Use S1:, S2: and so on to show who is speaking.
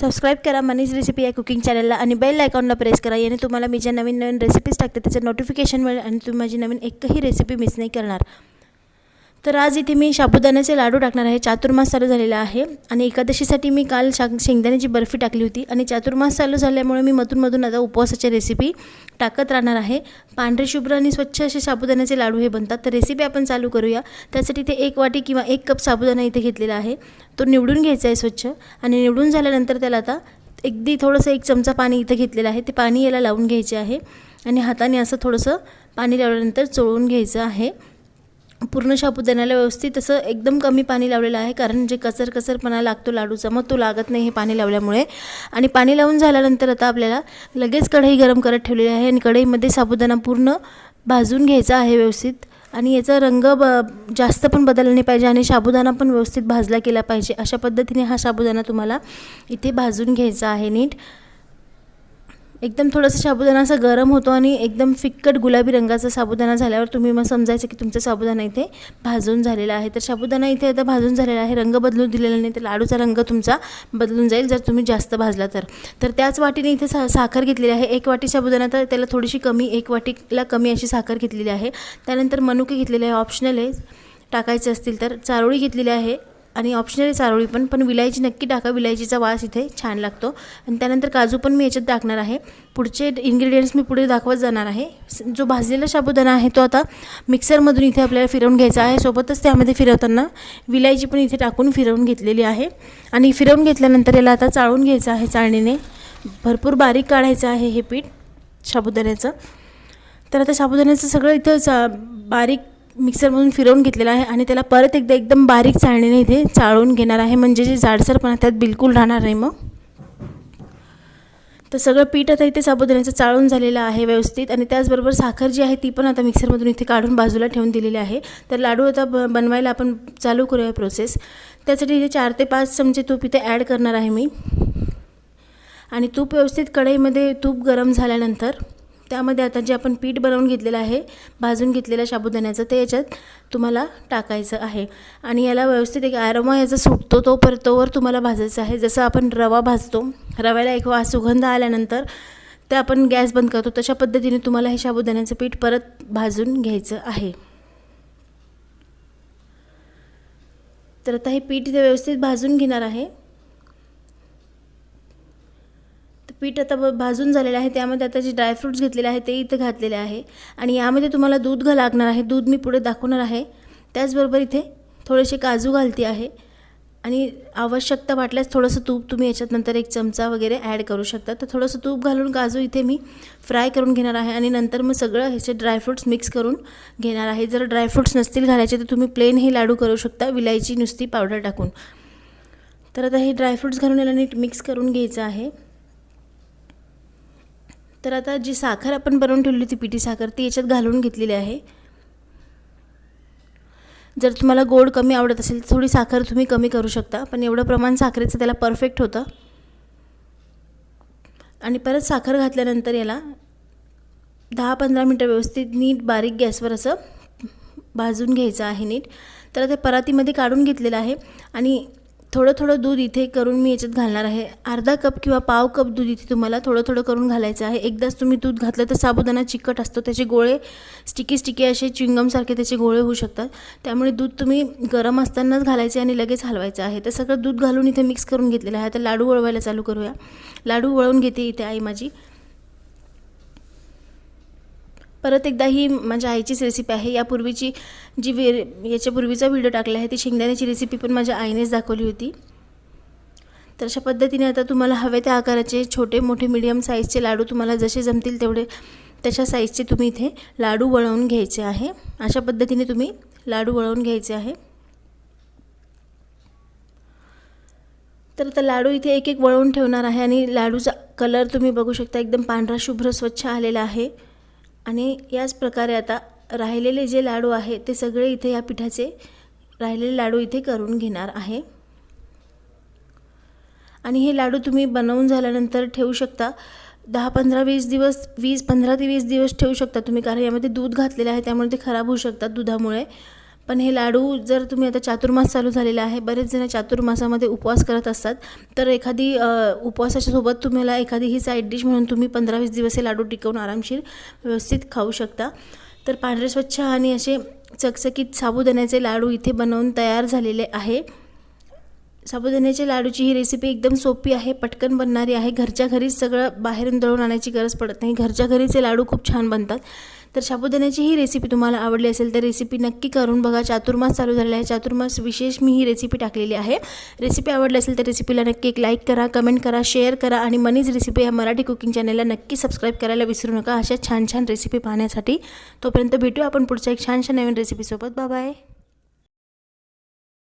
S1: Subscribe करा मनीज recipe या cooking चॅनलला आणि बेल आयकॉनला प्रेस करा, याने तुम्हाला मी ज्या नवीन नवीन रेसिपीज टाकते त्याचं नोटिफिकेशन मिळेल आणि तुम्ही माझी नवीन एकही रेसिपी मिस नाही करणार। तर आज इथे मी साबुदाण्याचे लाडू टाकणार आहे। चातुर्मास चालू झालेला आहे आणि एकादशीसाठी मी काल शेंगदाण्याची बर्फी टाकली होती आणि चातुर्मास चालू झाल्यामुळे मी मधून आता उपवासाची रेसिपी टाकत राहणार आहे। पांढरे शुभ्र आणि स्वच्छ असे साबुदाण्याचे लाडू हे बनतात। तर रेसिपी आपण चालू करूया। त्यासाठी इथे 1 वाटी किंवा 1 कप साबुदाणा इथे घेतलेला आहे। तो निवडून घ्यायचा आहे स्वच्छ आणि निवडून झाल्यानंतर त्याला आता अगदी थोडंसं 1 चमचा पाणी इथे घेतलेलं आहे। ते पाणी याला लावून घ्यायचे आहे आणि हाताने असं थोडंसं पाणी लावल्यानंतर चोळून घ्यायचं आहे। पूर्ण साबुदाण्याला व्यवस्थित असं एकदम कमी पाणी लावलेलं आहे, कारण जे कचरपणा लागतो लाडूचा मग तो लागत नाही हे पाणी लावल्यामुळे। आणि पाणी लावून झाल्यानंतर आता आपल्याला लगेच कढई गरम करत ठेवलेली आहे आणि कढईमध्ये साबुदाणा पूर्ण भाजून घ्यायचा आहे व्यवस्थित। आणि याचा रंग जास्त पण बदलला नाही पाहिजे आणि साबुदाणा पण व्यवस्थित भाजला गेला पाहिजे। अशा पद्धतीने हा साबुदाणा तुम्हाला इथे भाजून घ्यायचा आहे नीट। एकदम थोडासा साबुदाणा असा गरम होतो आणि एकदम फिक्कट गुलाबी रंगाचा साबुदाणा झाल्यावर तुम्ही मग समजायचं की तुमचा साबुदाणा इथे भाजून झालेला आहे। तर साबुदाणा इथे आता भाजून झालेला आहे, रंग बदलून दिलेला नाही, तर लाडूचा रंग तुमचा बदलून जाईल जर तुम्ही जास्त भाजला तर त्याच वाटीने इथे साखर घेतलेली आहे। 1 वाटी साबुदाणा तर त्याला थोडीशी कमी 1 वाटीला कमी अशी साखर घेतलेली आहे। त्यानंतर मनुके घेतलेले आहे, ऑप्शनल आहे, टाकायचे असतील तर। चारोळी घेतलेली आहे आणि ऑप्शनल आहे चारोळी पण विलायची नक्की टाका, विलायचीचा वास इथे छान लागतो। आणि त्यानंतर काजू पण मी याच्यात टाकणार आहे। पुढचे इन्ग्रेडियंट्स मी पुढे दाखवत जाणार आहे। जो भाजलेला साबुदाणा आहे तो आता मिक्सरमधून इथे आपल्याला फिरवून घ्यायचा आहे। सोबतच त्यामध्ये फिरवताना विलायची पण इथे टाकून फिरवून घेतलेली आहे आणि फिरवून घेतल्यानंतर याला आता चाळून घ्यायचं आहे चाळणीने। भरपूर बारीक काढायचं आहे हे पीठ साबुदाण्याचं। तर आता साबुदाण्याचं सगळं इथं बारीक मिक्सरमधून फिरवून घेतलेला आहे आणि त्याला परत एकदा एकदम बारीक चाळणीने इथे चाळून घेणार आहे, म्हणजे जे जाडसरपणा त्यात बिलकुल राहणार नाही मग। तर सगळं पीठ आता इथे साबुदाण्याचं चाळून झालेलं आहे व्यवस्थित आणि त्याचबरोबर साखर जी आहे ती पण आता मिक्सरमधून इथे काढून बाजूला ठेवून दिलेली आहे। तर लाडू आता बनवायला आपण चालू करूया प्रोसेस। त्यासाठी इथे 4 ते 5 चमचे तूप इथे ॲड करणार आहे मी आणि तूप व्यवस्थित कढईमध्ये तूप गरम झाल्यानंतर त्यामध्ये आता जे आपण पीठ बनवून घेतलेलं आहे भाजून घेतलेल्या साबुदाण्याचं ते याच्यात तुम्हाला टाकायचं आहे आणि याला व्यवस्थित एक ॲरोमा याचा सुटतो तोवर तुम्हाला भाजायचं आहे। जसं आपण रवा भाजतो, रव्याला एक सुगंध आल्यानंतर ते आपण गॅस बंद करतो, तशा पद्धतीने तुम्हाला हे साबुदाण्याचं पीठ परत भाजून घ्यायचं आहे। तर आता हे पीठ इथे व्यवस्थित भाजून घेणार आहे। पीठ आता भाजून झालेलं आहे, त्यामध्ये आता जे ड्रायफ्रूट्स घेतलेले आहे ते इथे घातलेले आहे आणि यामध्ये तुम्हाला दूध लागणार आहे। दूध मी पुढे दाखवणार आहे। त्याचबरोबर इथे थोडेसे काजू घालते आहे आणि आवश्यकता वाटल्यास थोडंसं तूप तुम्ही याच्यात नंतर 1 चमचा वगैरे ॲड करू शकता। तर थोडंसं तूप घालून काजू इथे मी फ्राय करून घेणार आहे आणि नंतर मग सगळं ह्याचे ड्रायफ्रूट्स मिक्स करून घेणार आहे। जर ड्रायफ्रूट्स नसतील घालायचे तर तुम्ही प्लेन हे लाडू करू शकता विलायची नुसती पावडर टाकून। तर आता हे ड्रायफ्रूट्स घालून याला नीट मिक्स करून घ्यायचं आहे। तर आता जी साखर आपण बनवून ठेवली होती पिठी साखर ती याच्यात घालून घेतलेली आहे। जर तुम्हाला गोड कमी आवडत असेल तर थोडी साखर तुम्ही कमी करू शकता, पण एवढं प्रमाण साखरेचं त्याला परफेक्ट होतं। आणि परत साखर घातल्यानंतर याला 10-15 मिनटं व्यवस्थित नीट बारीक गॅसवर असं भाजून घ्यायचं आहे नीट। तर ते परातीमध्ये काढून घेतलेलं आहे आणि थोडं दूध इथे करून मी याच्यात घालणार आहे। अर्धा कप किंवा पाव कप दूध इथे तुम्हाला थोडं करून घालायचं आहे। एकदाच तुम्ही दूध घातलं तर साबुदाणा चिकट असतो, त्याचे गोळे स्टिकी असे च्युइंगमसारखे त्याचे गोळे होऊ शकतात। त्यामुळे दूध तुम्ही गरम असतानाच घालायचे आणि लगेच हलवायचं आहे। तर सगळं दूध घालून इथे मिक्स करून घेतलेलं आहे। आता लाडू वळवायला चालू करूया। लाडू वळवून घेते इथे आई माझी। परत एकदा ही माझ्या आईचीच रेसिपी आहे। यापूर्वीची याच्यापूर्वीचा व्हिडिओ टाकला आहे ती शेंगदाण्याची रेसिपी पण माझ्या आईनेच दाखवली होती। तर अशा पद्धतीने आता तुम्हाला हवे त्या आकाराचे छोटे मोठे मीडियम साईजचे लाडू तुम्हाला जसे जमतील तेवढे तशा साईजचे तुम्ही इथे लाडू वळवून घ्यायचे आहे। अशा पद्धतीने तुम्ही लाडू वळवून घ्यायचे आहे। तर आता लाडू इथे एक वळवून ठेवणार आहे आणि लाडूचा कलर तुम्ही बघू शकता एकदम पांढरा शुभ्र स्वच्छ आलेला आहे। आणि याच प्रकारे आता राहिलेले जे लाडू आहे ते सगळे इथे या पिठाचे राहिलेले लाडू इथे करून घेणार आहे। आणि हे लाडू तुम्ही बनवून झाल्यानंतर ठेवू शकता 10-15-20 दिवस 15 ते 20 दिवस ठेवू शकता तुम्ही, कारण यामध्ये दूध घातलेलं आहे त्यामुळे ते खराब होऊ शकतात दुधामुळे। पण हे लाडू जर तुम्ही आता चातुर्मास चालू झालेला आहे, बरेच जण चातुर्मासामध्ये उपवास करत असतात, तर एखादी उपवासाच्या सोबत तुम्हाला एखादी ही साईड डिश म्हणून तुम्ही 15-20 दिवस हे लाडू टिकवून आरामशीर व्यवस्थित खाऊ शकता. तर पांढरे स्वच्छ आणि असे चकचकीत साबुदाण्याचे लाडू इथे बनवून तयार झालेले आहे. साबुदाण्याच्या लाडूची ही रेसिपी एकदम सोपी आहे, पटकन बनणारी आहे. घरच्या घरीच सगळं बाहेरून दळून आणायची गरज पडत नाही. घरच्या घरीचे लाडू खूप छान बनतात. तर साबुदाण्याची ही रेसिपी तुम्हाला आवडली असेल तर रेसिपी नक्की करून बघा. चातुर्मास चालू झालेला आहे, चातुर्मास विशेष मी ही रेसिपी टाकलेली आहे. रेसिपी आवडली असेल तर रेसिपीला नक्की एक लाईक करा, कमेंट करा, शेअर करा आणि मनीज रेसिपी या मराठी कुकिंग चॅनलला नक्की सबस्क्राईब करायला विसरू नका अशा छान छान रेसिपी पाहण्यासाठी. तोपर्यंत भेटू आपण पुढच्या एक छानशा नवीन रेसिपीसोबत. Bye bye.